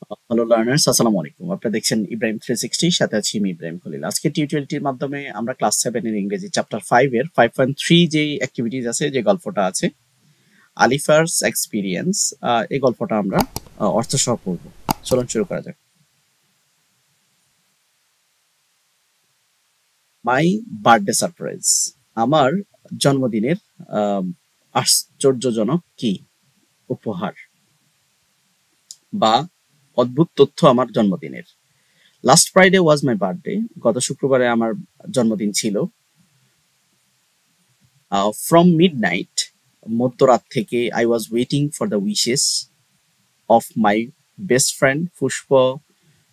Hello learners, আসসালামু আলাইকুম। আপনারা দেখছেন ইব্রাহিম 360, সাথে আছি আমি ইব্রাহিম খলিল। আজকে টিউটোরিয়ালটির মাধ্যমে আমরা ক্লাস 7 এর ইংরেজি চ্যাপ্টার 5 এর 5.3 যে অ্যাক্টিভিটিস আছে, যে গল্পটা আছে আলিফারস এক্সপেরিয়েন্স, এই গল্পটা আমরা অর্থ সহ পড়ব। চলুন শুরু করা যাক। মাই বার্থডে সারপ্রাইজ, আমার জন্মদিনের আশ্চর্যজনক কি উপহার বা অদ্ভুত তথ্য আমার জন্মদিনের। Last Friday was my birthday, গত শুক্রবারে আমার জন্মদিন ছিল। ফ্রম মিডনাইট, মধ্যরাত থেকে I was waiting for the wishes of my best friend Pushpa,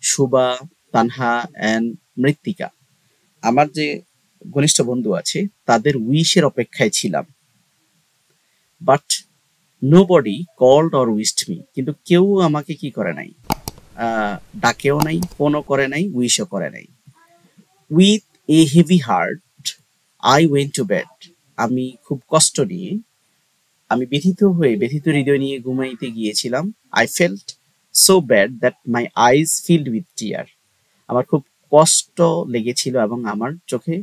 Shubha, Tanha and মৃত্তিকা। আমার যে ঘনিষ্ঠ বন্ধু আছে তাদের উইশের অপেক্ষায় ছিলাম। But nobody called or wished me, কিন্তু কেউ আমাকে কি করে নাই, ডাকেও নাই, ফোনও করে নাই, উইশও করে নাই। With a heavy heart I went to bed, আমি খুব কষ্ট নিয়ে, আমি ব্যথিত হৃদয় নিয়ে ঘুমাইতে গিয়েছিলাম। I felt so bad that my eyes filled with tear, আমার খুব কষ্ট লেগেছিল এবং আমার চোখে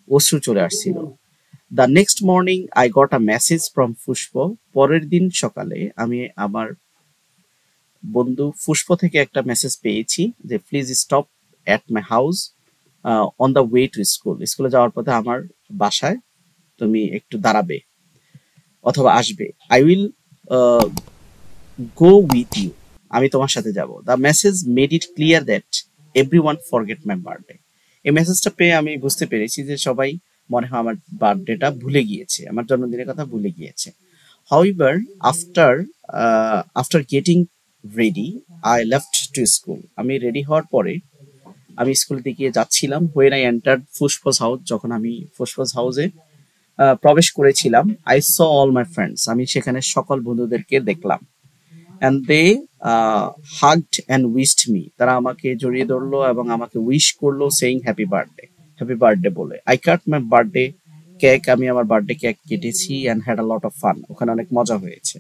অশ্রু চলে আসছিল। The next morning I got a message from Pushpa, পরের দিন সকালে আমি আমার বন্ধু পুষ্প থেকে একটা মেসেজ পেয়েছি যে please stop at my house on the way to school, স্কুলে যাওয়ার পথে আমার বাসায় তুমি একটু দাঁড়াবে অথবা আসবে। I will go with you, আমি তোমার সাথে যাব। The message made it clear that everyone forget my birthday, এই মেসেজটা পেয়ে আমি বুঝতে পেরেছি যে সবাই মনে হয় আমার বার্থডেটা ভুলে গিয়েছে, আমার জন্মদিনের কথা ভুলে গিয়েছে। However, after after getting ready I left to school, আমি রেডি হওয়ার পরে আমি স্কুলের দিকে যাচ্ছিলাম। হোয়েন আই এন্টার্ড ফুসফস হাউস, যখন আমি ফুসফস হাউসে প্রবেশ করেছিলাম, I saw all my friends, আমি সেখানে সকল বন্ধুদেরকে দেখলাম। And they hugged and wished me, তারা আমাকে জড়িয়ে ধরলো এবং আমাকে উইশ করলো, সেইং হ্যাপি বার্থডে বলে। I cut my birthday cake, আমি আমার বার্থডে কেক কেটেছি। And had a lot of fun, ওখানে অনেক মজা হয়েছে।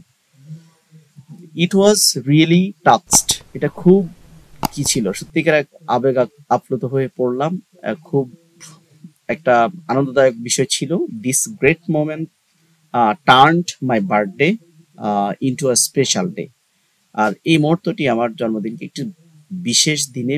ইট ওয়াজ রিয়েলি টাচড, এটা খুব কি ছিল, সত্যিকার এক আবেগ আপ্লুত হয়ে পড়লাম। খুব একটা আনন্দদায়ক বিষয় ছিল। This great moment turned my birthday into a special day, আর এই মুহূর্তটি আমার জন্মদিনকে একটি বিশেষ দিনে